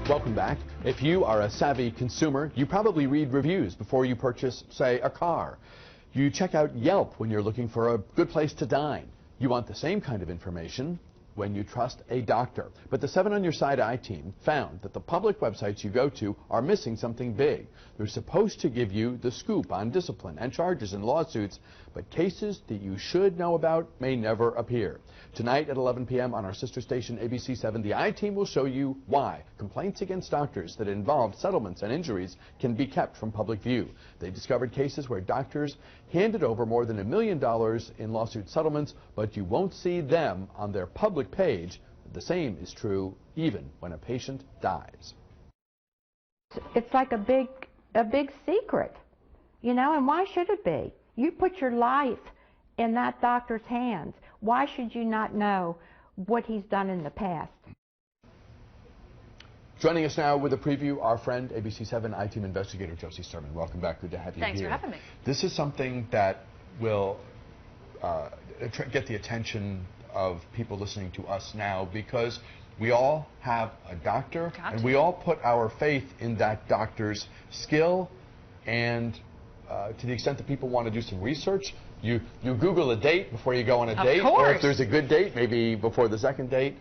Welcome back. If you are a savvy consumer, you probably read reviews before you purchase, say, a car. You check out Yelp when you're looking for a good place to dine. You want the same kind of information when you trust a doctor. But the 7 on Your Side I-team found that the public websites you go to are missing something big. They're supposed to give you the scoop on discipline and charges and lawsuits, but cases that you should know about may never appear. Tonight at 11 p.m. on our sister station ABC 7, the I-team will show you why complaints against doctors that involved settlements and injuries can be kept from public view. They discovered cases where doctors handed over more than $1 million in lawsuit settlements, but you won't see them on their public page. The same is true even when a patient dies. It's like a big secret, you know, and why should it be? You put your life in that doctor's hands. Why should you not know what he's done in the past? Joining us now with a preview, our friend, ABC 7 I-team investigator Joce Sterman. Welcome back. Good to have you here. Thanks for having me. This is something that will get the attention of people listening to us now, because we all have a doctor, and we all put our faith in that doctor's skill, and to the extent that people want to do some research, you Google a date before you go on a date, or if there's a good date, maybe before the second date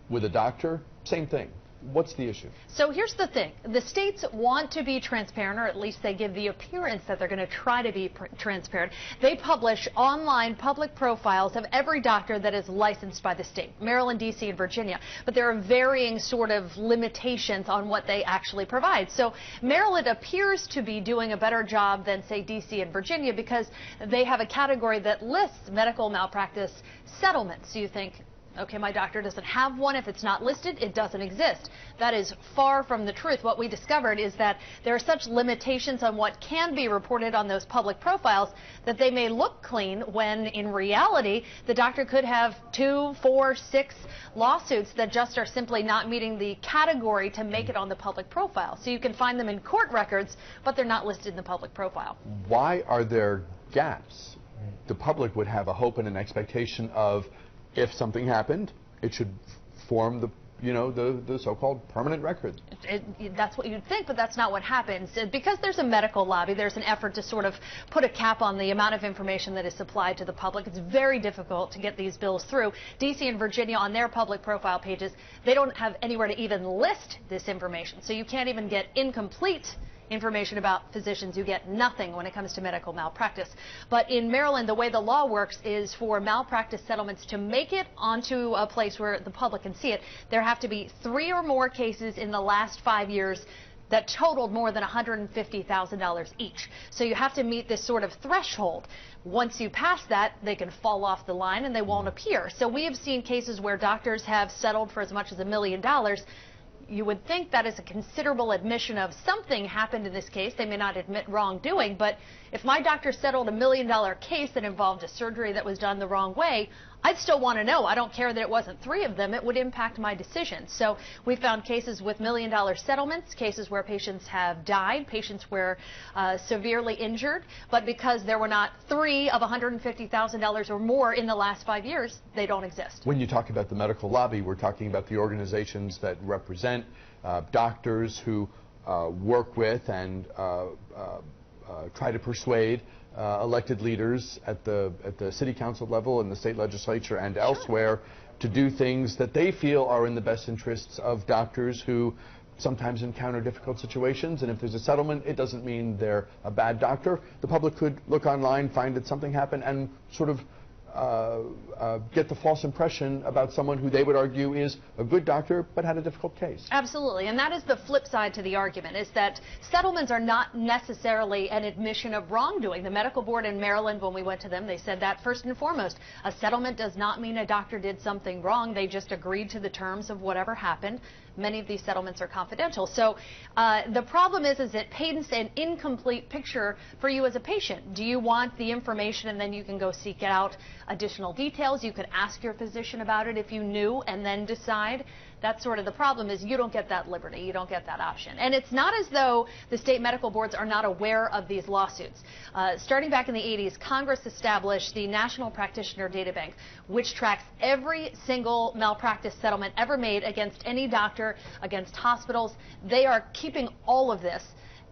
with a doctor, same thing. What's the issue? So here's the thing. The states want to be transparent, or at least they give the appearance that they're going to try to be transparent. They publish online public profiles of every doctor that is licensed by the state, Maryland, D.C., and Virginia. But there are varying sort of limitations on what they actually provide. So Maryland appears to be doing a better job than, say, D.C. and Virginia, because they have a category that lists medical malpractice settlements. So you think, okay, my doctor doesn't have one. If it's not listed, it doesn't exist. That is far from the truth. What we discovered is that there are such limitations on what can be reported on those public profiles that they may look clean when in reality the doctor could have 2, 4, 6 lawsuits that just are simply not meeting the category to make it on the public profile. So you can find them in court records, but they're not listed in the public profile. Why are there gaps? The public would have a hope and an expectation of, if something happened, it should form the, you know, the so-called permanent record. That's what you'd think, but that's not what happens. Because there's a medical lobby, there's an effort to sort of put a cap on the amount of information that is supplied to the public. It's very difficult to get these bills through. D.C. and Virginia, on their public profile pages, they don't have anywhere to even list this information. So you can't even get incomplete information about physicians. You get nothing when it comes to medical malpractice. But in Maryland, the way the law works is for malpractice settlements to make it onto a place where the public can see it, there have to be 3 or more cases in the last 5 years that totaled more than $150,000 each. So you have to meet this sort of threshold. Once you pass that, they can fall off the line and they won't appear. So we have seen cases where doctors have settled for as much as $1 million. You would think that is a considerable admission of something happened in this case. They may not admit wrongdoing, but if my doctor settled $1 million case that involved a surgery that was done the wrong way, I'd still want to know. I don't care that it wasn't 3 of them. It would impact my decision. So we found cases with $1 million settlements, cases where patients have died, patients were severely injured, but because there were not 3 of $150,000 or more in the last 5 years, they don't exist. When you talk about the medical lobby, we're talking about the organizations that represent doctors who work with and try to persuade elected leaders at the city council level and the state legislature and elsewhere to do things that they feel are in the best interests of doctors who sometimes encounter difficult situations. And if there's a settlement, it doesn't mean they're a bad doctor. The public could look online, find that something happened, and sort of get the false impression about someone who they would argue is a good doctor but had a difficult case. Absolutely, and that is the flip side to the argument, is that settlements are not necessarily an admission of wrongdoing. The medical board in Maryland, when we went to them, they said that first and foremost, a settlement does not mean a doctor did something wrong. They just agreed to the terms of whatever happened. Many of these settlements are confidential. So the problem is it paints an incomplete picture for you as a patient. Do you want the information and then you can go seek it out additional details. You could ask your physician about it if you knew and then decide. That's sort of the problem, is you don't get that liberty. You don't get that option. And it's not as though the state medical boards are not aware of these lawsuits. Starting back in the 80s, Congress established the National Practitioner Data Bank, which tracks every single malpractice settlement ever made against any doctor, against hospitals. They are keeping all of this.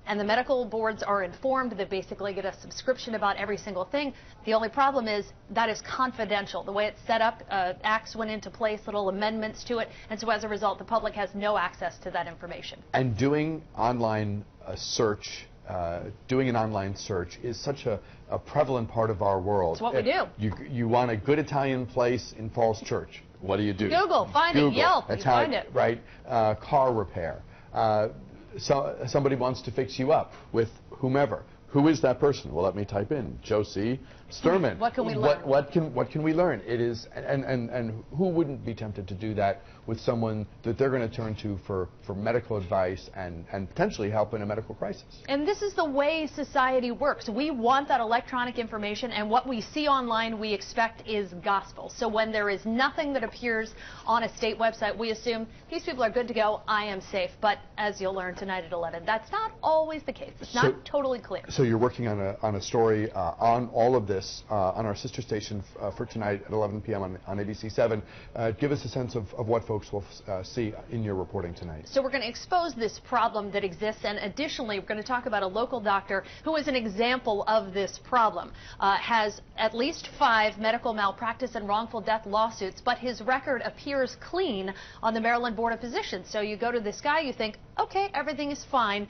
And the medical boards are informed. They basically get a subscription about every single thing. The only problem is that is confidential. The way it's set up, acts went into place, little amendments to it, and so as a result, the public has no access to that information. And doing online search, doing an online search is such a prevalent part of our world. It's what we do. You want a good Italian place in Falls Church. What do? Google, find it, Yelp, That's you how find it. Right, car repair. So somebody wants to fix you up with whomever. Who is that person? Well, let me type in Joce Sterman. What can we learn? What can we learn? It is, and who wouldn't be tempted to do that with someone that they're going to turn to for medical advice and potentially help in a medical crisis? And this is the way society works. We want that electronic information, and what we see online we expect is gospel. So when there is nothing that appears on a state website, we assume these people are good to go, I am safe. But as you'll learn tonight at 11, that's not always the case. It's not totally clear. So you're working on a story on all of this on our sister station for tonight at 11 p.m. on ABC 7. Give us a sense of what folks will see in your reporting tonight. So we're going to expose this problem that exists, and additionally we're going to talk about a local doctor who is an example of this problem. Has at least 5 medical malpractice and wrongful death lawsuits, but his record appears clean on the Maryland Board of Physicians. So you go to this guy, you think, okay, everything is fine.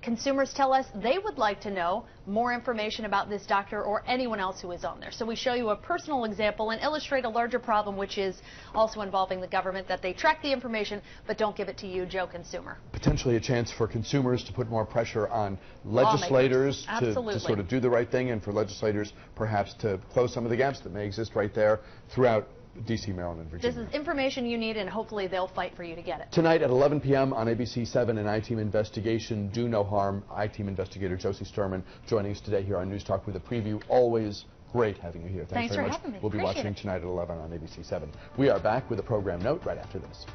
Consumers tell us they would like to know more information about this doctor or anyone else who is on there. So we show you a personal example and illustrate a larger problem, which is also involving the government, that they track the information but don't give it to you, Joe consumer. Potentially a chance for consumers to put more pressure on legislators to sort of do the right thing, and for legislators perhaps to close some of the gaps that may exist right there throughout D.C., Maryland, and Virginia. This is information you need, and hopefully they'll fight for you to get it. Tonight at 11 p.m. on ABC 7, an I-Team investigation, Do No Harm. I-Team investigator Joce Sterman joining us today here on News Talk with a preview. Always great having you here. Thanks very for much. having me. We'll be watching tonight at 11 on ABC 7. We are back with a program note right after this.